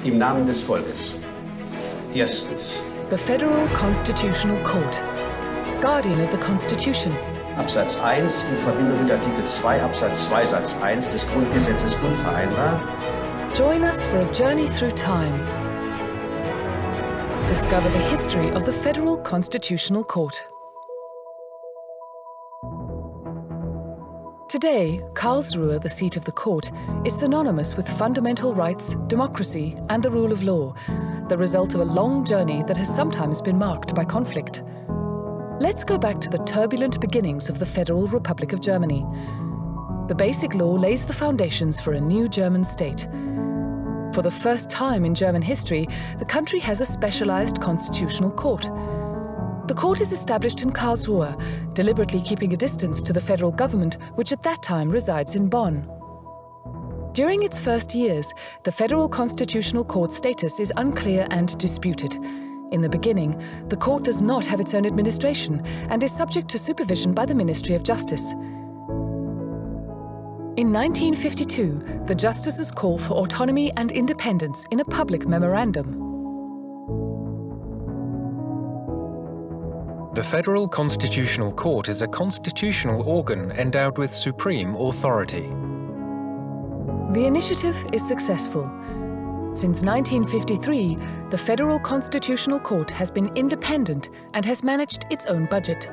Im Namen des Volkes. Erstens. The Federal Constitutional Court, Guardian of the Constitution. Absatz 1 in Verbindung mit Artikel 2 Absatz 2 Satz 1 des Grundgesetzes unvereinbar. Join us for a journey through time. Discover the history of the Federal Constitutional Court. Today, Karlsruhe, the seat of the court, is synonymous with fundamental rights, democracy, and the rule of law, the result of a long journey that has sometimes been marked by conflict. Let's go back to the turbulent beginnings of the Federal Republic of Germany. The Basic Law lays the foundations for a new German state. For the first time in German history, the country has a specialized constitutional court. The court is established in Karlsruhe, deliberately keeping a distance to the federal government, which at that time resides in Bonn. During its first years, the Federal Constitutional Court status is unclear and disputed. In the beginning, the court does not have its own administration and is subject to supervision by the Ministry of Justice. In 1952, the justices call for autonomy and independence in a public memorandum. The Federal Constitutional Court is a constitutional organ endowed with supreme authority. The initiative is successful. Since 1953, the Federal Constitutional Court has been independent and has managed its own budget.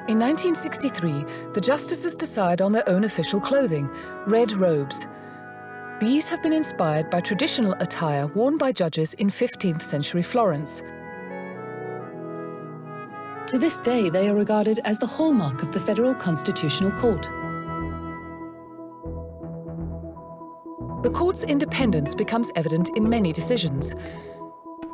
In 1963, the justices decide on their own official clothing, red robes. These have been inspired by traditional attire worn by judges in 15th century Florence. To this day, they are regarded as the hallmark of the Federal Constitutional Court. The court's independence becomes evident in many decisions.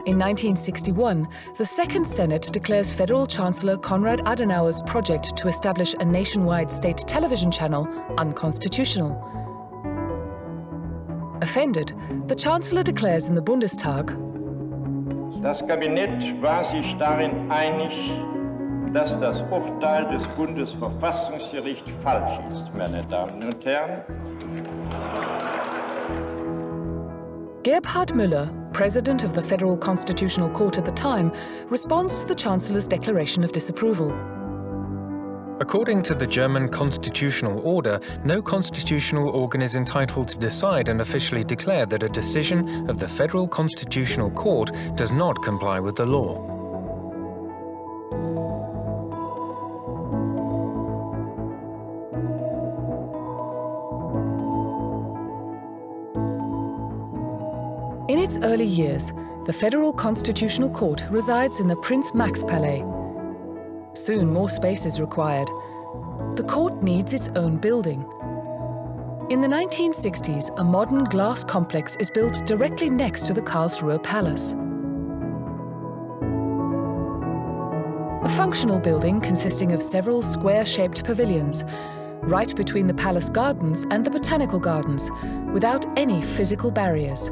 In 1961, the Second Senate declares Federal Chancellor Konrad Adenauer's project to establish a nationwide state television channel unconstitutional. Offended, the Chancellor declares in the Bundestag, Das Kabinett war sich darin einig, dass das Urteil des Bundesverfassungsgerichts falsch ist, meine Damen und Herren. Gebhard Müller, president of the Federal Constitutional Court at the time, responds to the Chancellor's declaration of disapproval. According to the German constitutional order, no constitutional organ is entitled to decide and officially declare that a decision of the Federal Constitutional Court does not comply with the law. In its early years, the Federal Constitutional Court resides in the Prince Max Palais. Soon more space is required. The court needs its own building. In the 1960s, a modern glass complex is built directly next to the Karlsruhe Palace. A functional building consisting of several square-shaped pavilions, right between the palace gardens and the botanical gardens, without any physical barriers.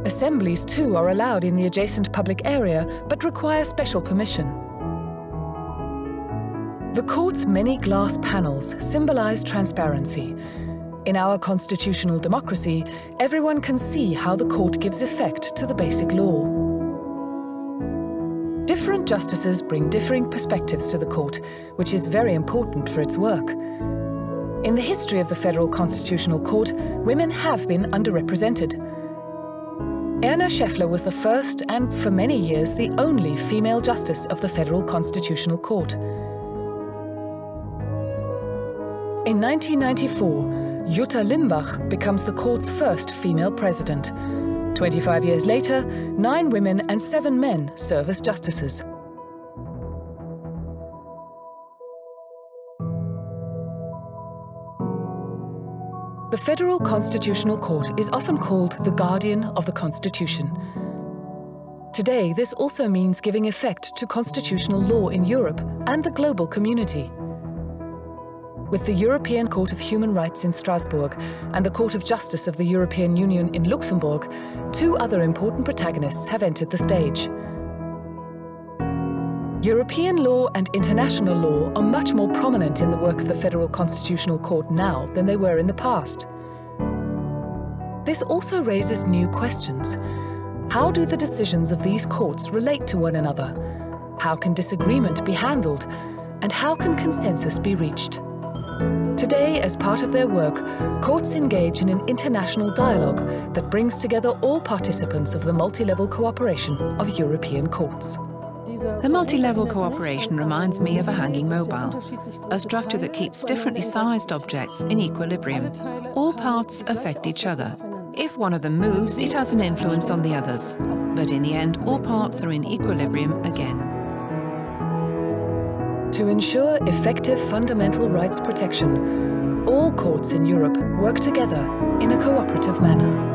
Assemblies, too, are allowed in the adjacent public area, but require special permission. The court's many glass panels symbolize transparency. In our constitutional democracy, everyone can see how the court gives effect to the Basic Law. Different justices bring differing perspectives to the court, which is very important for its work. In the history of the Federal Constitutional Court, women have been underrepresented. Erna Schäffler was the first and, for many years, the only female justice of the Federal Constitutional Court. In 1994, Jutta Limbach becomes the court's first female president. 25 years later, 9 women and 7 men serve as justices. The Federal Constitutional Court is often called the Guardian of the Constitution. Today, this also means giving effect to constitutional law in Europe and the global community. With the European Court of Human Rights in Strasbourg and the Court of Justice of the European Union in Luxembourg, 2 other important protagonists have entered the stage. European law and international law are much more prominent in the work of the Federal Constitutional Court now than they were in the past. This also raises new questions. How do the decisions of these courts relate to one another? How can disagreement be handled? And how can consensus be reached? Today, as part of their work, courts engage in an international dialogue that brings together all participants of the multi-level cooperation of European courts. The multi-level cooperation reminds me of a hanging mobile, a structure that keeps differently sized objects in equilibrium. All parts affect each other. If one of them moves, it has an influence on the others. But in the end, all parts are in equilibrium again. To ensure effective fundamental rights protection, all courts in Europe work together in a cooperative manner.